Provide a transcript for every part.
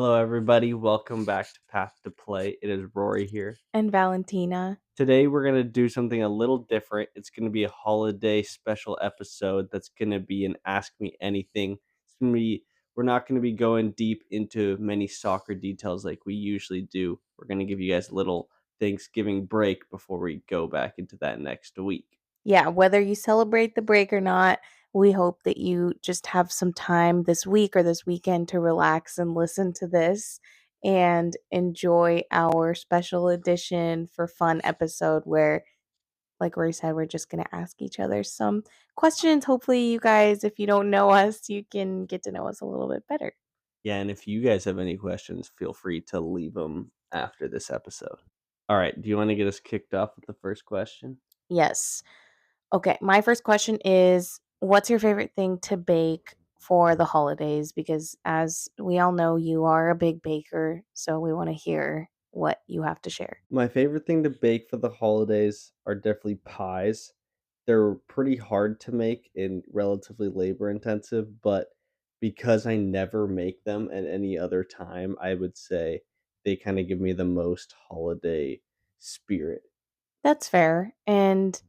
Hello, everybody. Welcome back to Path to Play. It is Rory here. And Valentina. Today, we're going to do something a little different. It's going to be a holiday special episode that's going to be an Ask Me Anything. We're not going to be going deep into many soccer details like we usually do. We're going to give you guys a little Thanksgiving break before we go back into that next week. Yeah, whether you celebrate the break or not, we hope that you just have some time this week or this weekend to relax and listen to this and enjoy our special edition for fun episode where, like Rory said, we're just going to ask each other some questions. Hopefully, you guys, if you don't know us, you can get to know us a little bit better. Yeah, and if you guys have any questions, feel free to leave them after this episode. All right, do you want to get us kicked off with the first question? Yes. Okay, my first question is what's your favorite thing to bake for the holidays? Because as we all know, you are a big baker, so we want to hear what you have to share. My favorite thing to bake for the holidays are definitely pies. They're pretty hard to make and relatively labor intensive, but because I never make them at any other time, I would say they kind of give me the most holiday spirit. That's fair. And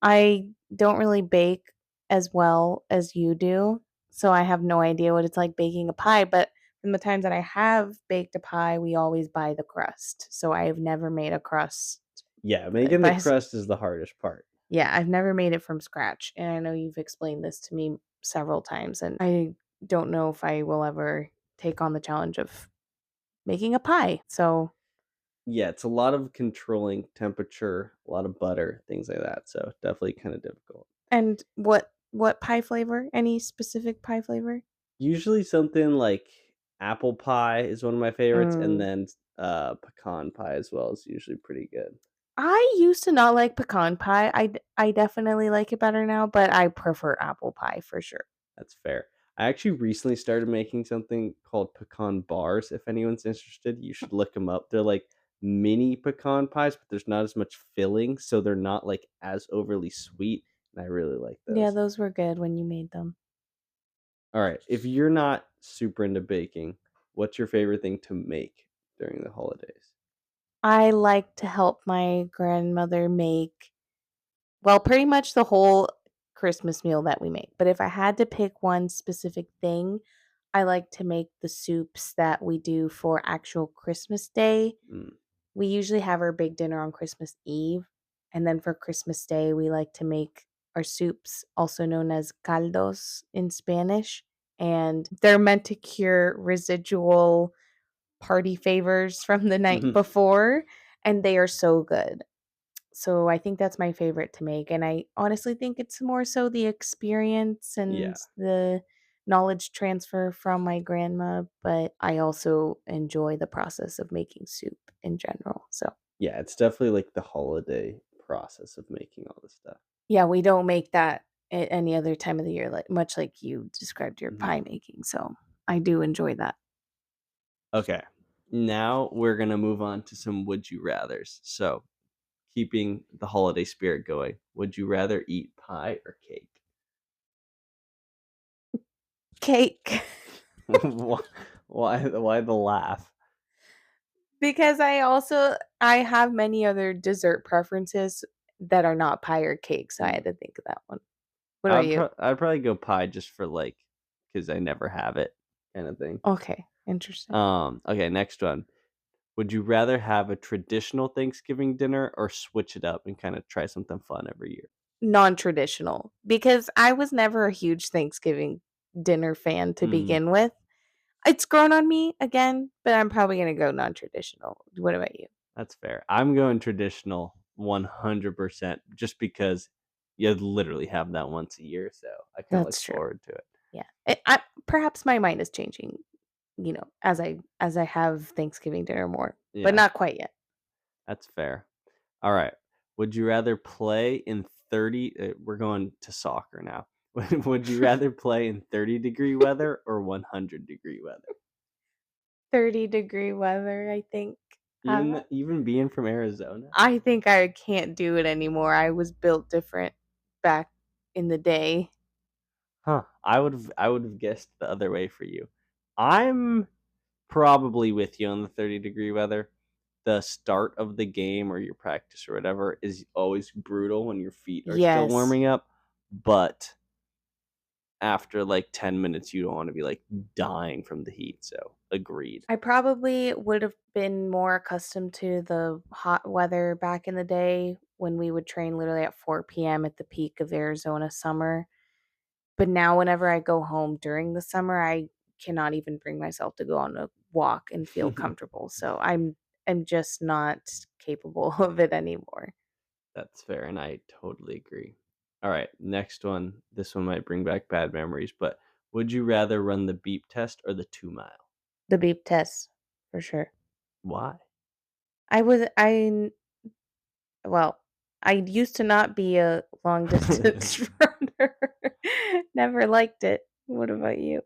I don't really bake as well as you do, so I have no idea what it's like baking a pie, but from the times that I have baked a pie, we always buy the crust. So I have never made a crust Yeah, making the by crust is the hardest part. Yeah, I've never made it from scratch, and I know you've explained this to me several times, and I don't know if I will ever take on the challenge of making a pie. So, Yeah, it's a lot of controlling temperature, a lot of butter, things like that. So definitely kind of difficult. and what pie flavor? Any specific pie flavor? Usually something like apple pie is one of my favorites, and Mm. then, pecan pie as well is usually pretty good. I used to not like pecan pie. I definitely like it better now, but I prefer apple pie for sure. That's fair. I actually recently started making something called pecan bars. If anyone's interested, you should look them up. They're like mini pecan pies, but there's not as much filling, so they're not, like, as overly sweet, and I really like Yeah, those. those were good when you made them. Alright, if you're not super into baking, what's your favorite thing to make during the holidays? I like to help my grandmother make well, pretty much the whole Christmas meal that we make, but if I had to pick one specific thing, I like to make the soups that we do for actual Christmas Day. Mm. We usually have our big dinner on Christmas Eve, and then for Christmas Day, we like to make our soups, also known as caldos in Spanish, and they're meant to cure residual party favors from the night Mhm. before, and they are so good. So I think that's my favorite to make, and I honestly think it's more so the experience and Yeah. the knowledge transfer from my grandma, but I also enjoy the process of making soup in general. So, Yeah, it's definitely, like, the holiday process of making all this stuff. yeah, we don't make that at any other time of the year, like much like you described your Mhm. pie making. So, I do enjoy that. Okay. Now we're gonna move on to some would you rathers. So, keeping the holiday spirit going, would you rather eat pie or cake? Cake. Why why the laugh? Because I have many other dessert preferences that are not pie or cake, so I Mm. had to think of that one. What about you? I'd probably go pie just for, like, because I never have it kinda thing. Okay, interesting. Okay, next one. Would you rather have a traditional Thanksgiving dinner or switch it up and kinda try something fun every year? Non-traditional, because I was never a huge Thanksgiving dinner fan to Mhm. begin with. It's grown on me again, but I'm probably gonna go non-traditional. What about you? That's fair. I'm going traditional 100% just because you literally have that once a year, so I kinda look That's true. forward to it. Yeah. I perhaps my mind is changing, as I have Thanksgiving dinner more, but Yeah, not quite yet. that's fair. Alright. Would you rather play in 30 we're going to soccer now. Would you rather play in 30-degree weather or 100-degree weather? 30-degree weather, I think. Uh, Even being from Arizona? I think I can't do it anymore. I was built different back in the day. Huh, I would've guessed the other way for you. I'm probably with you on the 30-degree weather. The start of the game or your practice or whatever is always brutal when your feet are still Yes. warming up, but after, like, 10 minutes, you don't wanna be, like, dying from the heat, so agreed. I probably would have been more accustomed to the hot weather back in the day when we would train literally at 4 PM at the peak of Arizona summer. But now whenever I go home during the summer, I cannot even bring myself to go on a walk and feel comfortable. So I'm just not capable of it anymore. That's fair, and I totally agree. Alright, next one. This one might bring back bad memories, but would you rather run the beep test or the 2 mile? The beep test, for sure. Why? I was I well, I used to not be a long distance runner. Never liked it. What about you?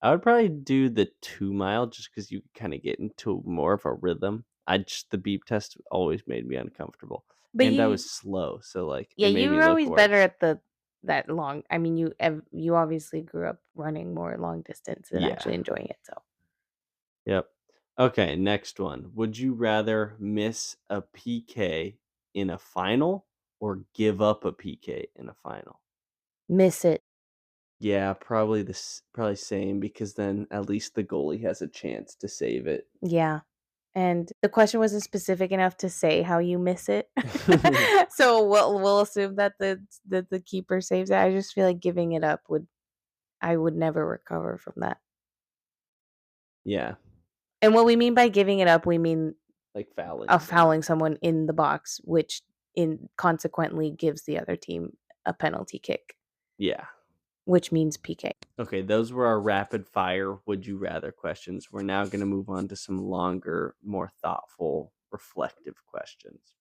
I would probably do the 2 mile just because you kinda get into more of a rhythm. I just the beep test always made me uncomfortable, But and I you was slow, so, like, yeah, it made you me were look always better worse. at that long I mean, you obviously grew up running more long distance and Yeah. actually enjoying it, so Yep. Okay, next one. Would you rather miss a PK in a final or give up a PK in a final? miss it. Yeah, probably probably same because then at least the goalie has a chance to save it. Yeah, and the question wasn't specific enough to say how you miss it. So we'll assume that the keeper saves it. I just feel like giving it up would I would never recover from that. Yeah, And what we mean by giving it up, we mean like fouling of someone. fouling someone in the box, which in consequently gives the other team a penalty kick, Yeah. which means PK. Okay, those were our rapid fire would you rather questions. We're now going to move on to some longer, more thoughtful, reflective questions.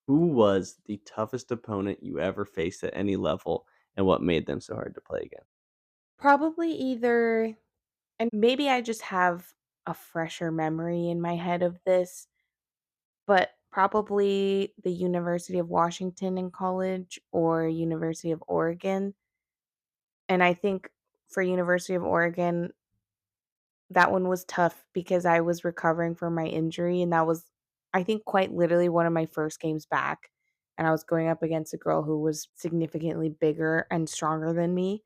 Who was the toughest opponent you ever faced at any level and what made them so hard to play against? Probably either and maybe I just have a fresher memory in my head of this, but probably the University of Washington in college or University of Oregon. And I think for University of Oregon, that one was tough because I was recovering from my injury, and that was, I think, quite literally one of my first games back, and I was going up against a girl who was significantly bigger and stronger than me,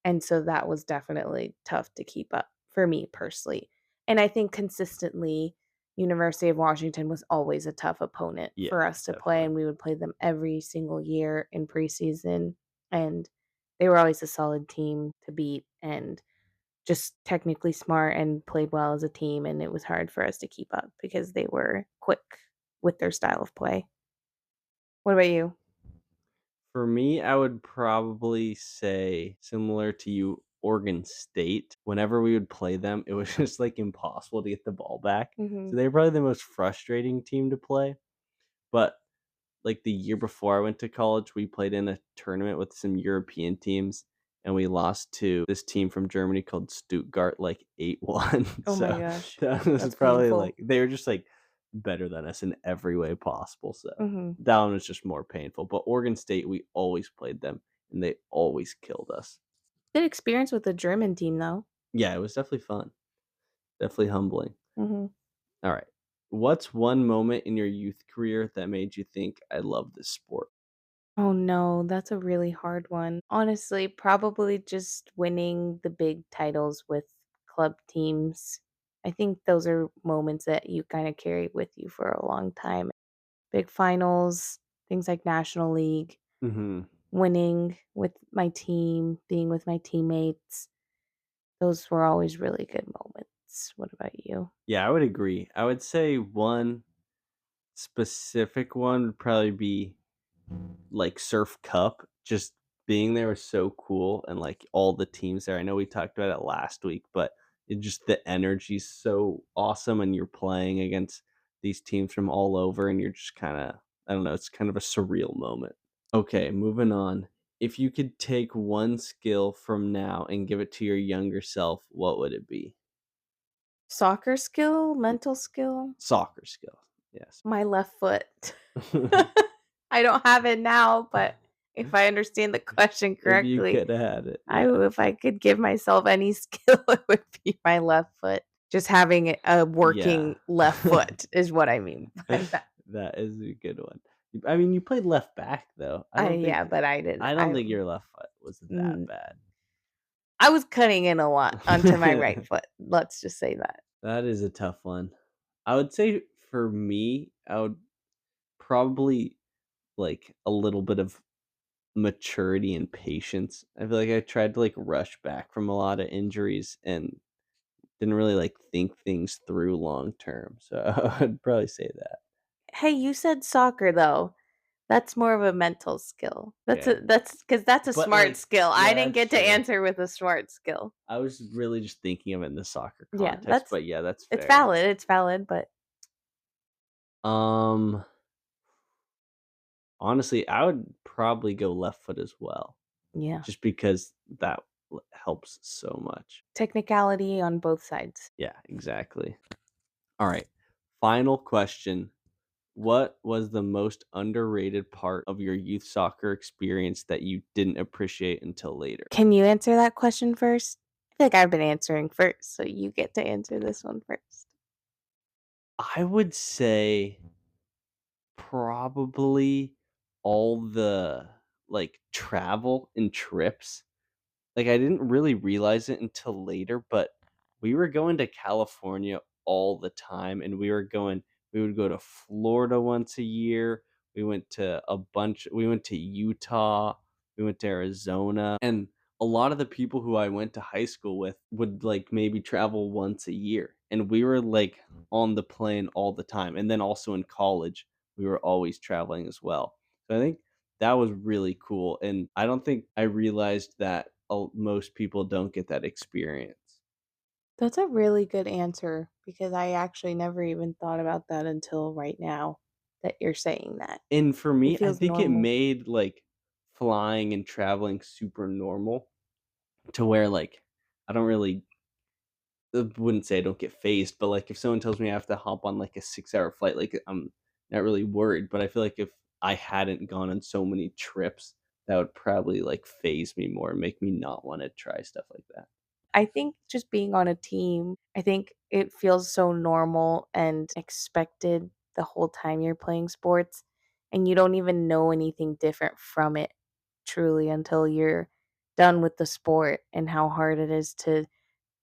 and so that was definitely tough to keep up for me personally. And I think consistently, University of Washington was always a tough opponent Yeah, for us to play, definitely. and we would play them every single year in preseason, and they were always a solid team to beat, and just technically smart and played well as a team, and it was hard for us to keep up because they were quick with their style of play. What about you? For me, I would probably say similar to you, Oregon State. Whenever we would play them, it was just like impossible to get the ball back. So Mhm. they were probably the most frustrating team to play. But like the year before I went to college, we played in a tournament with some European teams and we lost to this team from Germany called Stuttgart like 8-1. Oh my So gosh. that was That's probably like painful. they were just like better than us in every way possible. So Mhm. that one was just more painful. But Oregon State, we always played them and they always killed us. Good experience with the German team, though. Yeah, it was definitely fun. Definitely humbling. Mhm. All right. What's one moment in your youth career that made you think I love this sport? Oh, no, that's a really hard one. Honestly, probably just winning the big titles with club teams. I think those are moments that you kinda carry with you for a long time. Big finals, things like National League. Mhm. Winning with my team, being with my teammates, those were always really good moments. What about you? Yeah, I would agree. I would say one specific one would probably be like Surf Cup. Just being there was so cool and like all the teams there. I know we talked about it last week, but it just the energy's so awesome and you're playing against these teams from all over and you're just kind of I don't know, it's kind of a surreal moment. Okay, moving on. If you could take one skill from now and give it to your younger self, what would it be? Soccer skill, mental skill, Soccer skill. Yes. my left foot. I don't have it now, but if I understand the question If you correctly, could have had it, I yeah. if I could give myself any skill, it would be my left foot. Just having a Yeah. working left foot is what I mean by that. That is a good one. I mean, you played left back though. Yeah, but I didn't. I don't think your left foot was that Mm, bad. I was cutting in a lot onto my right foot. Let's just say that. That is a tough one. I would say for me, I would probably like a little bit of maturity and patience. I feel like I tried to like rush back from a lot of injuries and didn't really like think things through long term. So I'd probably say that. Hey, you said soccer though. That's more of a mental skill. Yeah. That's a But smart like, skill. I yeah, didn't that's get to true. answer with a smart skill. I was really just thinking of it in the soccer Yeah, context, but yeah, that's it's fair. valid. It's valid, but Um, honestly, I would probably go left foot as well, yeah. just because that helps so much. Technicality on both sides. Yeah, exactly. All right. Final question. What was the most underrated part of your youth soccer experience that you didn't appreciate until later? Can you answer that question first? I feel like I've been answering first, so you get to answer this one first. I would say probably all the like travel and trips. Like, I didn't really realize it until later, but we were going to California all the time, and we would go to Florida once a year. We went to Utah, we went to Arizona, and a lot of the people who I went to high school with would, like, maybe travel once a year, and we were, like, on the plane all the time, and then also in college, we were always traveling as well. So I think that was really cool, and I don't think I realized that most people don't get that experience. That's a really good answer because I actually never even thought about that until right now that you're saying that. And for It me, I feels think it normal. made, like, flying and traveling super normal to where, like, I don't really wouldn't say I don't get phased, but, like, if someone tells me I have to hop on, like, a 6-hour flight, like, I'm not really worried, but I feel like if I hadn't gone on so many trips, that would probably, like, phase me more and make me not wanna try stuff like that. I think just being on a team, I think it feels so normal and expected the whole time you're playing sports, and you don't even know anything different from it truly until you're done with the sport and how hard it is to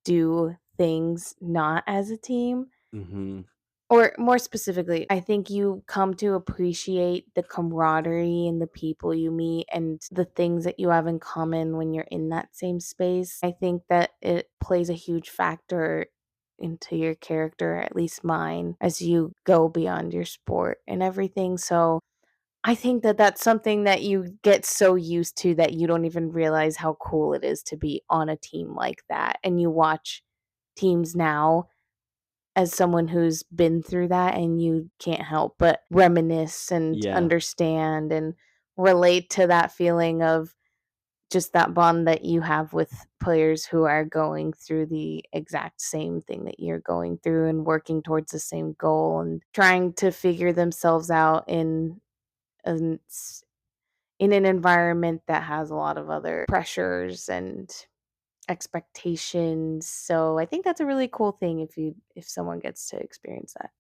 do things not as a team. Mhm. Or more specifically, I think you come to appreciate the camaraderie and the people you meet and the things that you have in common when you're in that same space. I think that it plays a huge factor into your character, at least mine, as you go beyond your sport and everything. So I think that that's something that you get so used to that you don't even realize how cool it is to be on a team like that. And you watch teams now as someone who's been through that, and you can't help but reminisce and Yeah. understand and relate to that feeling of just that bond that you have with players who are going through the exact same thing that you're going through and working towards the same goal and trying to figure themselves out an s in an environment that has a lot of other pressures and expectations. So I think that's a really cool thing if someone gets to experience that.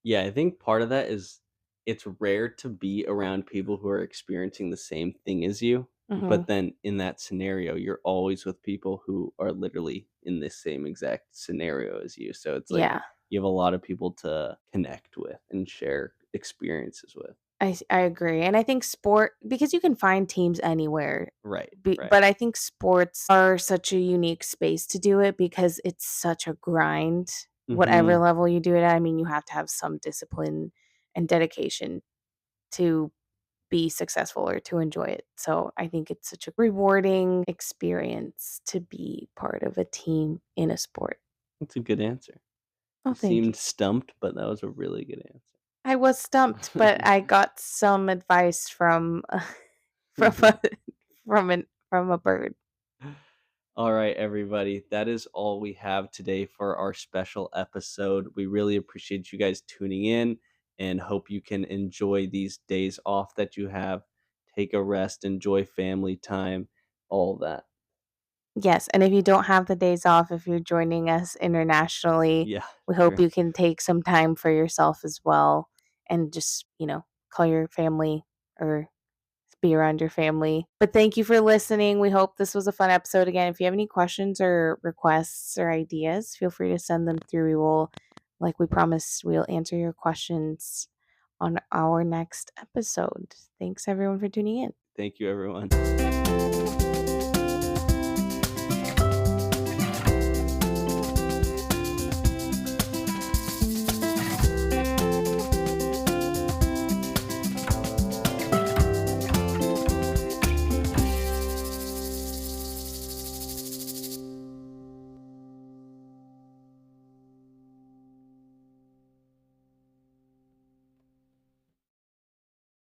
Yeah, I think part of that is it's rare to be around people who are experiencing the same thing as you, Mhm. but then in that scenario, you're always with people who are literally in the same exact scenario as you. So it's like Yeah. you have a lot of people to connect with and share experiences with. I agree, and I think sport because you can find teams anywhere, Right, right. but I think sports are such a unique space to do it because it's such a grind, whatever Mhm. level you do it at. I mean, you have to have some discipline and dedication to be successful or to enjoy it. So, I think it's such a rewarding experience to be part of a team in a sport. That's a good answer. Oh, You thank seemed you. stumped, but that was a really good I was stumped, but answer. I got some advice from from a from a bird. All right, everybody. That is all we have today for our special episode. We really appreciate you guys tuning in and hope you can enjoy these days off that you have. Take a rest, enjoy family time, all that. Yes, and if you don't have the days off, if you're joining us internationally, Yeah, we hope sure. you can take some time for yourself as well and just, call your family or be around your family. But thank you for listening. We hope this was a fun episode. Again, if you have any questions or requests or ideas, feel free to send them through. We will, like we promised, we'll answer your questions on our next episode. Thanks everyone for tuning in. Thank you, everyone.